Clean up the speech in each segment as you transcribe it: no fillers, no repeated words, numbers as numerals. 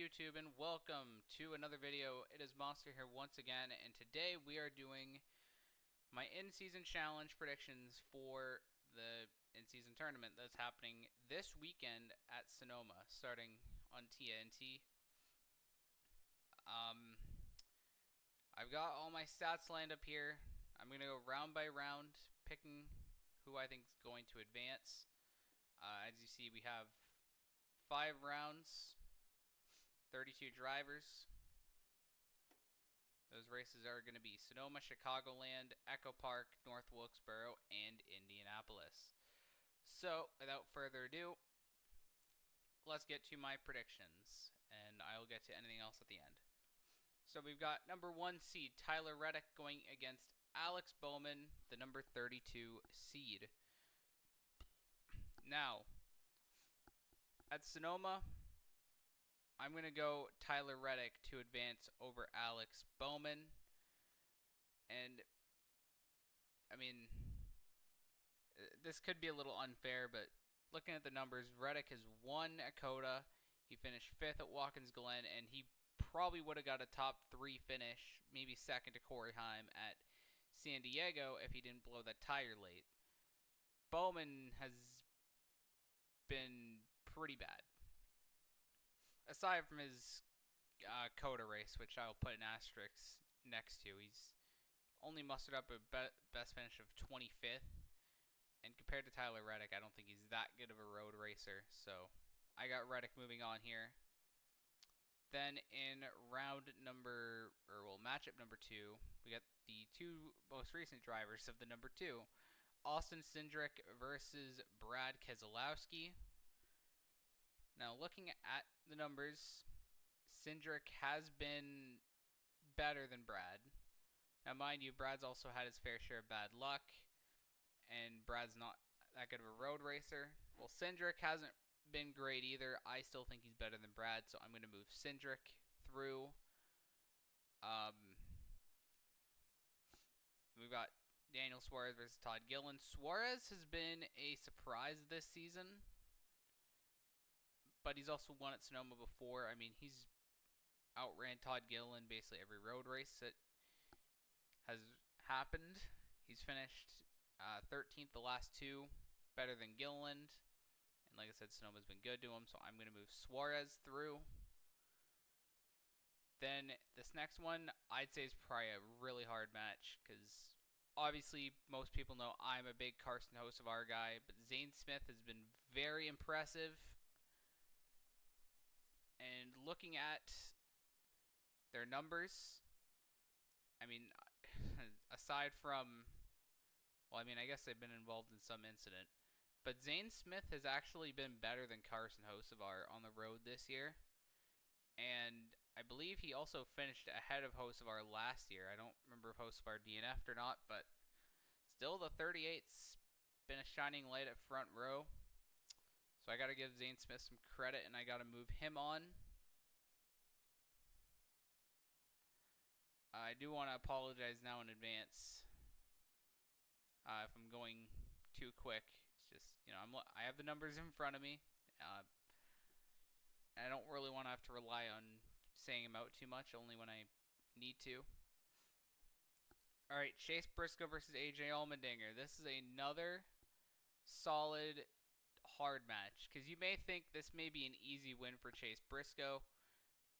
YouTube and welcome to another video. It is Monster here once again, and today we are doing my in-season challenge predictions for the in-season tournament that's happening this weekend at Sonoma, starting on TNT. I've got all my stats lined up here. I'm going to go round by round, picking who I think is going to advance. As you see, we have 5 rounds. 32 drivers. Those races are going to be Sonoma, Chicagoland, Echo Park, North Wilkesboro, and Indianapolis. So, without further ado, let's get to my predictions, and I'll get to anything else at the end. So we've got number 1 seed Tyler Reddick going against Alex Bowman, the number 32 seed. Now, at Sonoma, I'm going to go Tyler Reddick to advance over Alex Bowman. And, I mean, this could be a little unfair, but looking at the numbers, Reddick has won at COTA. He finished 5th at Watkins Glen, and he probably would have got a top 3 finish, maybe second to Corey Heim at San Diego if he didn't blow that tire late. Bowman has been pretty bad. Aside from his COTA race, which I'll put an asterisk next to, he's only mustered up a best finish of 25th. And compared to Tyler Reddick, I don't think he's that good of a road racer. So I got Reddick moving on here. Then in matchup number 2, we got the 2 most recent drivers of the number 2. Austin Cindric versus Brad Keselowski. Now, looking at the numbers, Cindric has been better than Brad. Now, mind you, Brad's also had his fair share of bad luck, and Brad's not that good of a road racer. Well, Cindric hasn't been great either. I still think he's better than Brad, so I'm going to move Cindric through. We've got Daniel Suarez versus Todd Gillen. Suarez has been a surprise this season, but he's also won at Sonoma before. I mean, he's outran Todd Gillen basically every road race that has happened. He's finished 13th the last 2, better than Gilliland. And like I said, Sonoma's been good to him, so I'm going to move Suarez through. Then this next one, I'd say is probably a really hard match because obviously most people know I'm a big Carson Hocevar guy, but Zane Smith has been very impressive. And looking at their numbers, I mean, aside from, well, I mean, I guess they've been involved in some incident, but Zane Smith has actually been better than Carson Hocevar on the road this year. And I believe he also finished ahead of Hocevar last year. I don't remember if Hocevar DNF'd or not, but still the 38's been a shining light at front row. So I got to give Zane Smith some credit, and I got to move him on. I do want to apologize now in advance if I'm going too quick. It's just, you know, I have the numbers in front of me. I don't really want to have to rely on saying them out too much, only when I need to. All right, Chase Briscoe versus AJ Allmendinger. This is another solid hard match because you may think this may be an easy win for Chase Briscoe,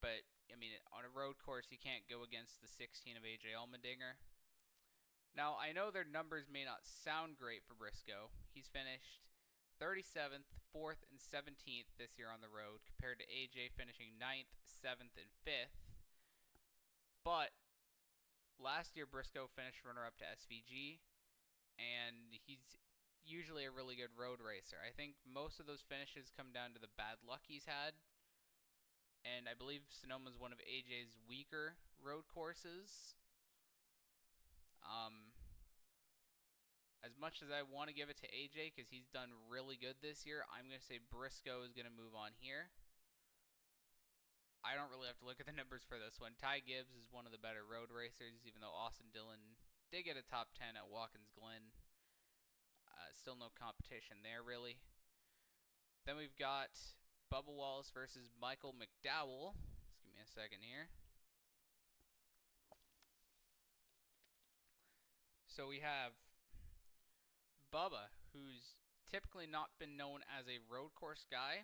but I mean, on a road course, you can't go against the 16 of AJ Allmendinger. Now, I know their numbers may not sound great for Briscoe. He's finished 37th, 4th, and 17th this year on the road, compared to AJ finishing 9th, 7th, and 5th. But last year, Briscoe finished runner-up to SVG, and he's usually a really good road racer. I think most of those finishes come down to the bad luck he's had. And I believe Sonoma is one of AJ's weaker road courses. As much as I want to give it to AJ because he's done really good this year, I'm going to say Briscoe is going to move on here. I don't really have to look at the numbers for this one. Ty Gibbs is one of the better road racers, even though Austin Dillon did get a top 10 at Watkins Glen. Still no competition there, really. Then we've got Bubba Wallace versus Michael McDowell. me a second here. So we have Bubba, who's typically not been known as a road course guy.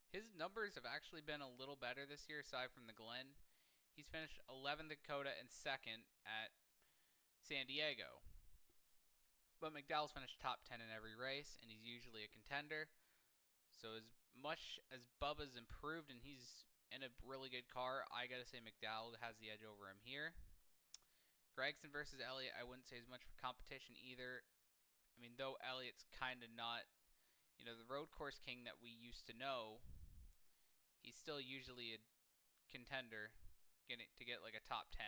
His numbers have actually been a little better this year, aside from the Glen. He's finished 11th at Dakota and 2nd at San Diego. But McDowell's finished top 10 in every race, and he's usually a contender. So as much as Bubba's improved and he's in a really good car, I gotta say McDowell has the edge over him here. Gregson versus Elliott, I wouldn't say as much for competition either. I mean, though Elliott's kind of not, the road course king that we used to know, he's still usually a contender to get like a top 10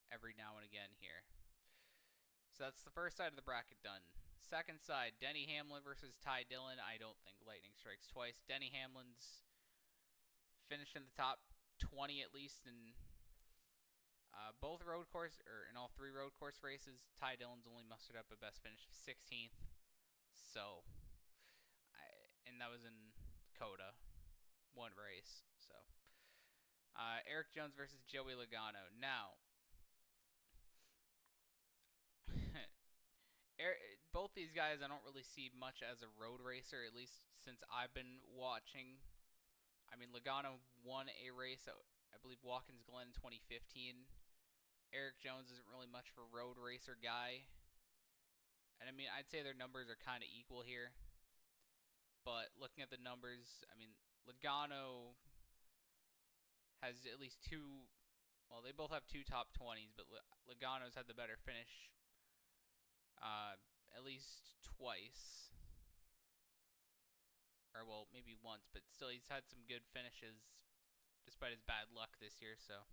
every now and again here. So that's the first side of the bracket done. Second side, Denny Hamlin versus Ty Dillon. I don't think lightning strikes twice. Denny Hamlin's finished in the top 20 at least in both road course, or in all 3 road course races. Ty Dillon's only mustered up a best finish of 16th. So, and that was in Coda, one race. So, Eric Jones versus Joey Logano. Now, both these guys I don't really see much as a road racer, at least since I've been watching. I mean, Logano won a race at, I believe, Watkins Glen in 2015. Eric Jones isn't really much for a road racer guy. And I mean, I'd say their numbers are kind of equal here. But looking at the numbers, I mean, Logano has at least 2, well, they both have 2 top 20s, but Logano's had the better finish at least twice. Or, well, maybe once, but still he's had some good finishes despite his bad luck this year, so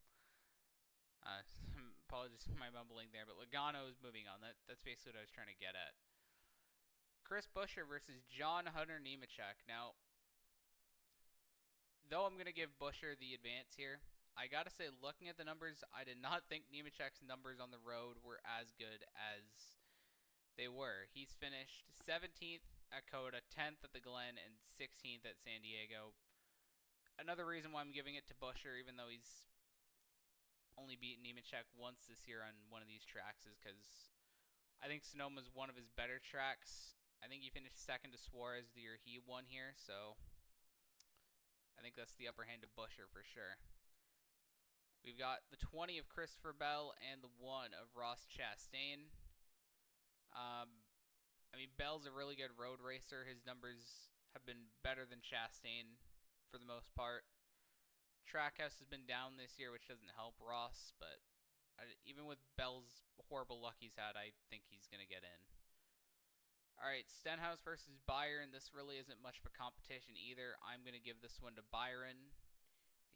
apologies for my mumbling there, but Logano is moving on. That's basically what I was trying to get at. Chris Buescher versus John Hunter Nemechek. Now, though I'm going to give Buescher the advance here, I got to say, looking at the numbers, I did not think Nemechek's numbers on the road were as good as they were. He's finished 17th at Coda, 10th at the Glen, and 16th at San Diego. Another reason why I'm giving it to Buescher, even though he's only beaten Nemechek once this year on one of these tracks, is because I think Sonoma's one of his better tracks. I think he finished 2nd to Suarez the year he won here, so I think that's the upper hand to Buescher for sure. We've got the 20 of Christopher Bell and the 1 of Ross Chastain. I mean, Bell's a really good road racer. His numbers have been better than Chastain for the most part. Trackhouse has been down this year, which doesn't help Ross, but even with Bell's horrible luck he's had, I think he's going to get in. Alright, Stenhouse versus Byron. This really isn't much of a competition either. I'm going to give this one to Byron.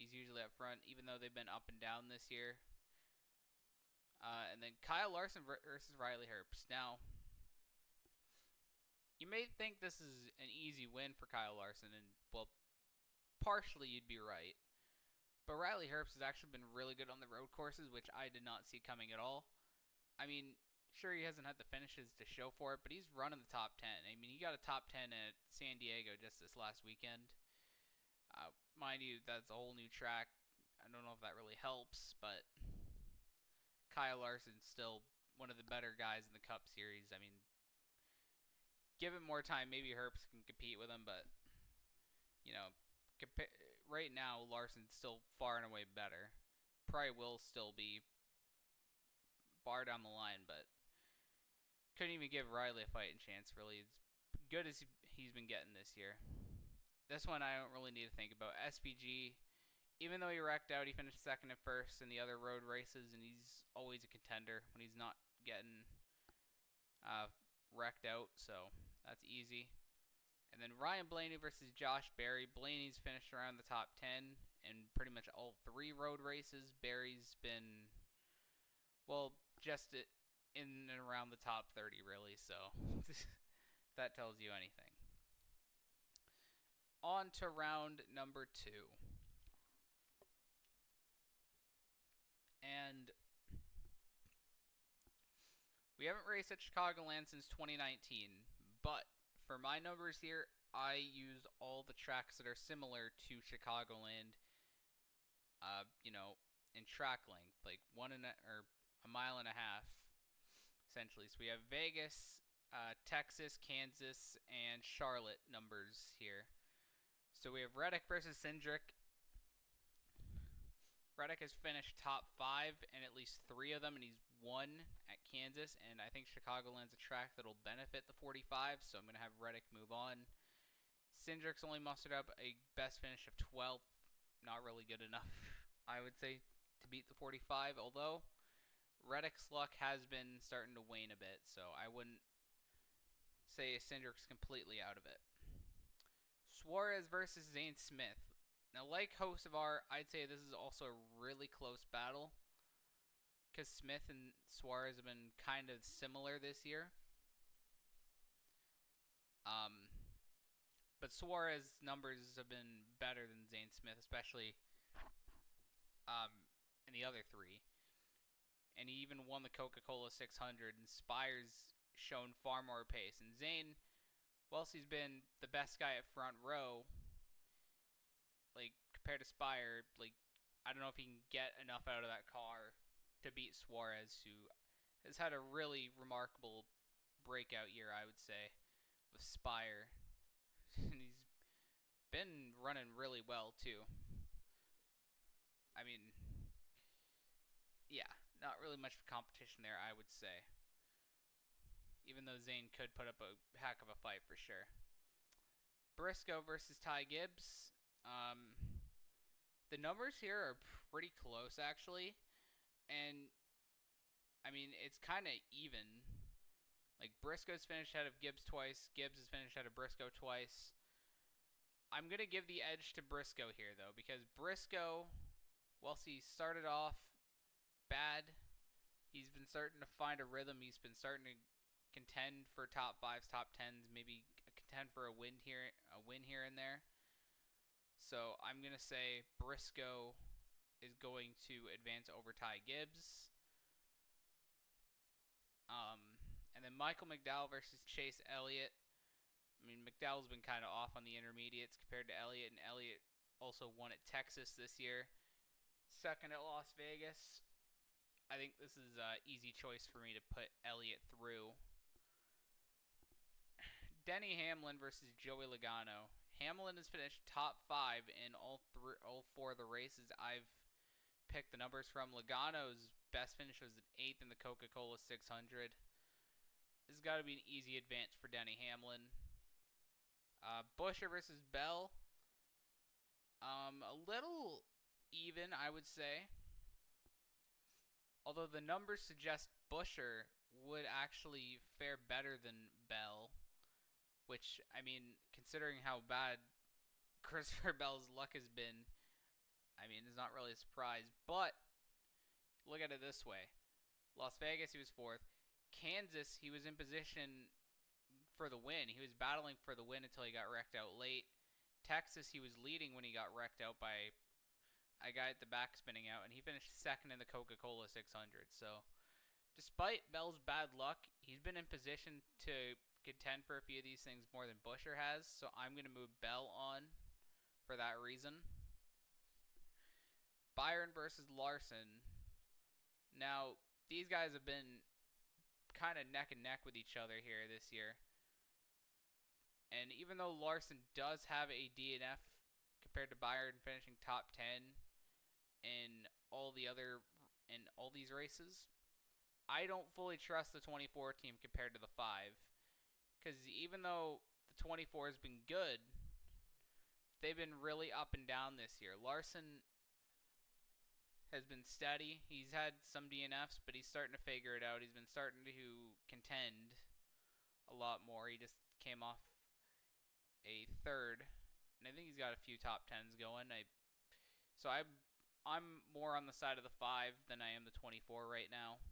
He's usually up front, even though they've been up and down this year. And then Kyle Larson versus Riley Herbst. Now, you may think this is an easy win for Kyle Larson, and, well, partially you'd be right. But Riley Herbst has actually been really good on the road courses, which I did not see coming at all. I mean, sure, he hasn't had the finishes to show for it, but he's running the top 10. I mean, he got a top 10 at San Diego just this last weekend. Mind you, that's a whole new track. I don't know if that really helps, but Kyle Larson's still one of the better guys in the Cup Series. I mean, give him more time, maybe Herbst can compete with him, but, right now, Larson's still far and away better. Probably will still be far down the line, but couldn't even give Riley a fighting chance, really. As good as he's been getting this year. This one I don't really need to think about. SVG, even though he wrecked out, he finished 2nd and 1st in the other road races, and he's always a contender when he's not getting wrecked out, so that's easy. And then Ryan Blaney versus Josh Berry. Blaney's finished around the top 10 in pretty much all 3 road races. Berry's been, well, just in and around the top 30, really, so that tells you anything. On to round number 2. And we haven't raced at Chicagoland since 2019, but for my numbers here, I use all the tracks that are similar to Chicagoland. in track length, like or a mile and a half, essentially. So we have Vegas, Texas, Kansas, and Charlotte numbers here. So we have Reddick versus Cindric. Reddick has finished top 5 in at least 3 of them, and he's won at Kansas. And I think Chicagoland's a track that'll benefit the 45, so I'm going to have Reddick move on. Cindric's only mustered up a best finish of 12th. Not really good enough, I would say, to beat the 45, although Reddick's luck has been starting to wane a bit, so I wouldn't say Cindric's completely out of it. Suarez versus Zane Smith. Now, like Hocevar, I'd say this is also a really close battle because Smith and Suarez have been kind of similar this year. But Suarez's numbers have been better than Zane Smith, especially in the other 3. And he even won the Coca-Cola 600, and Spire's shown far more pace. And Zane, whilst he's been the best guy at front row, like, compared to Spire, like, I don't know if he can get enough out of that car to beat Suarez, who has had a really remarkable breakout year, I would say, with Spire. And he's been running really well, too. I mean, yeah, not really much competition there, I would say. Even though Zane could put up a heck of a fight for sure. Briscoe versus Ty Gibbs. The numbers here are pretty close, actually. And, I mean, it's kind of even. Like, Briscoe's finished ahead of Gibbs twice. Gibbs has finished ahead of Briscoe twice. I'm going to give the edge to Briscoe here, though, because Briscoe, whilst he started off bad, he's been starting to find a rhythm. He's been starting to contend for top 5s, top 10s, maybe contend for a win here and there. So I'm going to say Briscoe is going to advance over Ty Gibbs. And then Michael McDowell versus Chase Elliott. I mean, McDowell's been kind of off on the intermediates compared to Elliott, and Elliott also won at Texas this year. Second at Las Vegas. I think this is an easy choice for me to put Elliott through. Denny Hamlin versus Joey Logano. Hamlin has finished top 5 in all 4 of the races I've picked the numbers from. Logano's best finish was an 8th in the Coca-Cola 600. This has got to be an easy advance for Denny Hamlin. Buescher versus Bell. A little even, I would say. Although the numbers suggest Buescher would actually fare better than Bell. Which, I mean, considering how bad Christopher Bell's luck has been, I mean, it's not really a surprise. But, look at it this way. Las Vegas, he was 4th. Kansas, he was in position for the win. He was battling for the win until he got wrecked out late. Texas, he was leading when he got wrecked out by a guy at the back spinning out, and he finished 2nd in the Coca-Cola 600. So, despite Bell's bad luck, he's been in position to contend for a few of these things more than Buescher has. So, I'm going to move Bell on for that reason. Byron versus Larson. Now, these guys have been kind of neck and neck with each other here this year. And even though Larson does have a DNF compared to Byron finishing top 10 in all these races, I don't fully trust the 24 team compared to the 5. Because even though the 24 has been good, they've been really up and down this year. Larson has been steady. He's had some DNFs, but he's starting to figure it out. He's been starting to contend a lot more. He just came off a 3rd, and I think he's got a few top 10s going. So I'm more on the side of the 5 than I am the 24 right now.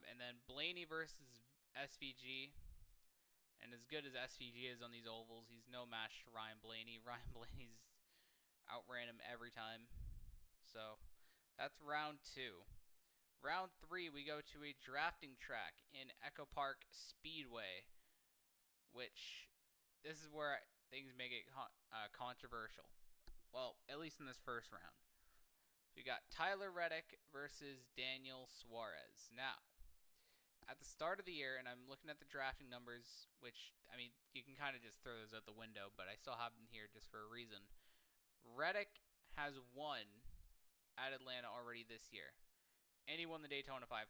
And then Blaney versus SVG. And as good as SVG is on these ovals, he's no match to Ryan Blaney. Ryan Blaney's outran him every time. So that's round 2. Round 3, we go to a drafting track in Echo Park Speedway, which this is where things may get controversial. Well, at at least in this first round. So we got Tyler Reddick versus Daniel Suarez. Now, at the start of the year, and I'm looking at the drafting numbers, which, I mean, you can kind of just throw those out the window, but I still have them here just for a reason. Reddick has won at Atlanta already this year, and he won the Daytona 500.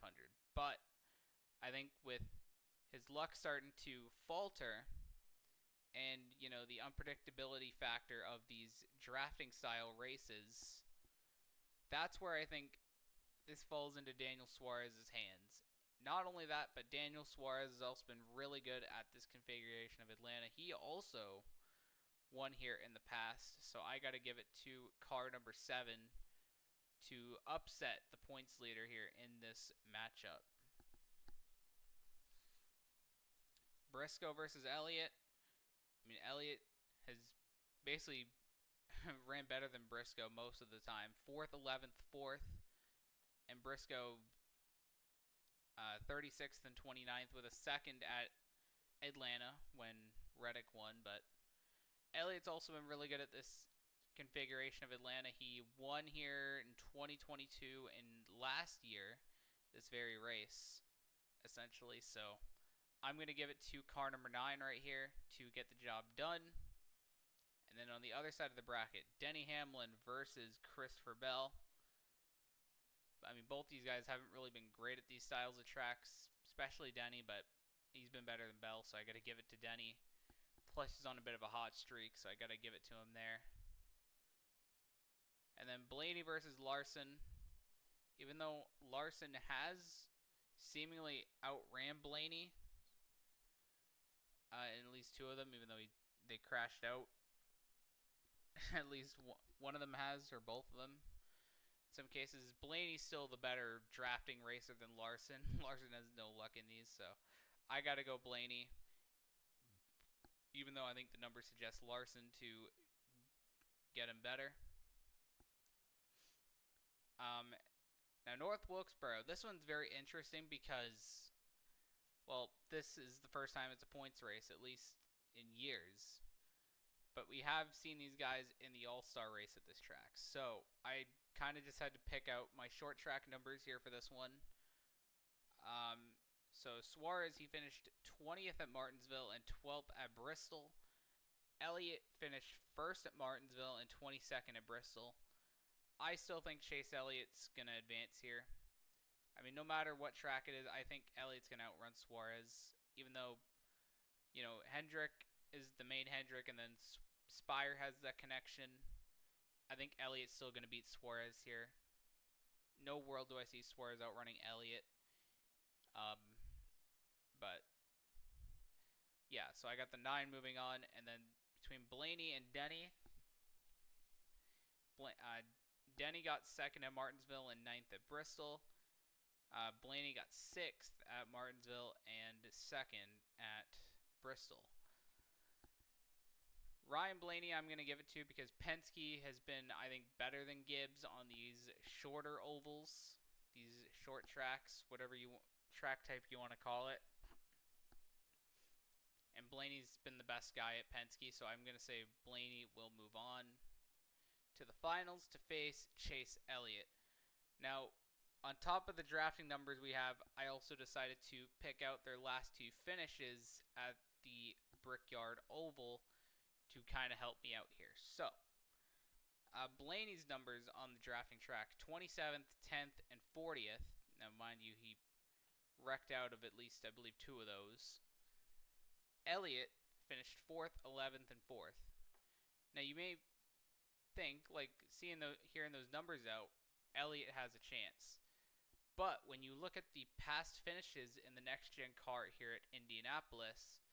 But I think with his luck starting to falter, and the unpredictability factor of these drafting style races, that's where I think this falls into Daniel Suarez's hands. Not only that, but Daniel Suarez has also been really good at this configuration of Atlanta. He also won here in the past, so I got to give it to car number 7 to upset the points leader here in this matchup. Briscoe versus Elliott. I mean, Elliott has basically ran better than Briscoe most of the time. 4th, 11th, 4th, and Briscoe 36th and 29th with a second at Atlanta when Reddick won. But Elliott's also been really good at this configuration of Atlanta. He won here in 2022 and last year, this very race, essentially. So I'm going to give it to car number 9 right here to get the job done. And then on the other side of the bracket, Denny Hamlin versus Christopher Bell. I mean, both these guys haven't really been great at these styles of tracks, especially Denny, but he's been better than Bell, so I got to give it to Denny. Plus, he's on a bit of a hot streak, so I got to give it to him there. And then Blaney versus Larson. Even though Larson has seemingly outran Blaney in at least 2 of them, even though they crashed out. At least one of them has, or both of them. In some cases, Blaney's still the better drafting racer than Larson. Larson has no luck in these, so I got to go Blaney. Even though I think the numbers suggest Larson to get him better. Now, North Wilkesboro. This one's very interesting because, well, this is the first time it's a points race, at least in years. But we have seen these guys in the All-Star race at this track. So I kind of just had to pick out my short track numbers here for this one. So Suarez, he finished 20th at Martinsville and 12th at Bristol. Elliott finished 1st at Martinsville and 22nd at Bristol. I still think Chase Elliott's going to advance here. I mean, no matter what track it is, I think Elliott's going to outrun Suarez. Even though, Hendrick is the main Hendrick, and then Spire has that connection. I think Elliott's still going to beat Suarez here. No world do I see Suarez outrunning Elliott. But, yeah, so I got the 9 moving on, and then between Blaney and Denny, Denny got 2nd at Martinsville and 9th at Bristol. Blaney got 6th at Martinsville and 2nd at Bristol. Ryan Blaney, I'm going to give it to because Penske has been, I think, better than Gibbs on these shorter ovals, these short tracks, whatever track type you want to call it. And Blaney's been the best guy at Penske, so I'm going to say Blaney will move on to the finals to face Chase Elliott. Now, on top of the drafting numbers we have, I also decided to pick out their last 2 finishes at the Brickyard Oval to kind of help me out here. So, Blaney's numbers on the drafting track, 27th, 10th, and 40th. Now, mind you, he wrecked out of at least, I believe, 2 of those. Elliott finished 4th, 11th, and 4th. Now, you may think, hearing those numbers out, Elliott has a chance. But when you look at the past finishes in the next-gen car here at Indianapolis,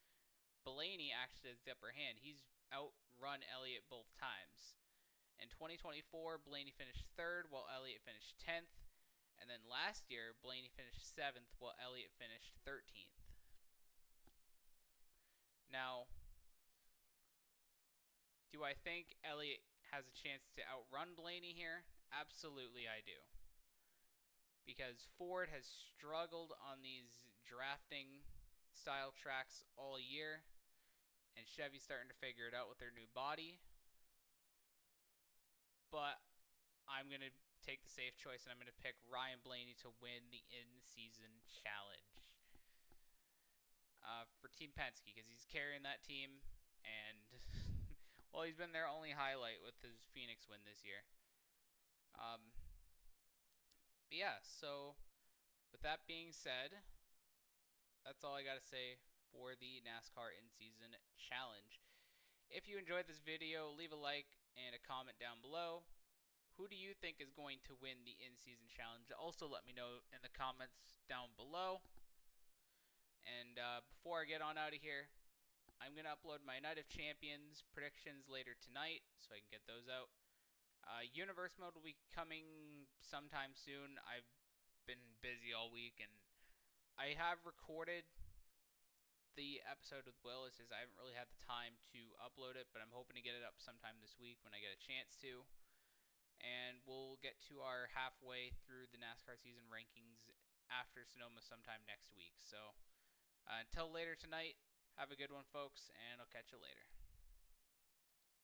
Blaney actually has the upper hand. He's outrun Elliott both times. In 2024, Blaney finished 3rd while Elliott finished 10th. And then last year, Blaney finished 7th while Elliott finished 13th. Now, do I think Elliott has a chance to outrun Blaney here? Absolutely I do. Because Ford has struggled on these drafting style tracks all year. And Chevy's starting to figure it out with their new body. I'm going to take the safe choice, and I'm going to pick Ryan Blaney to win the in-season challenge for Team Penske, because he's carrying that team, and well, he's been their only highlight with his Phoenix win this year. But yeah, so with that being said, that's all I got to say for the NASCAR in-season challenge. If you enjoyed this video, leave a like and a comment down below. Who do you think is going to win the in-season challenge? Also, let me know in the comments down below. And before I get on out of here, I'm going to upload my Night of Champions predictions later tonight, so I can get those out. Universe mode will be coming sometime soon. I've been busy all week, and I have recorded the episode with Will. It's just I haven't really had the time to upload it, but I'm hoping to get it up sometime this week when I get a chance to. And we'll get to our halfway through the NASCAR season rankings after Sonoma sometime next week. So until later tonight, have a good one, folks, and I'll catch you later.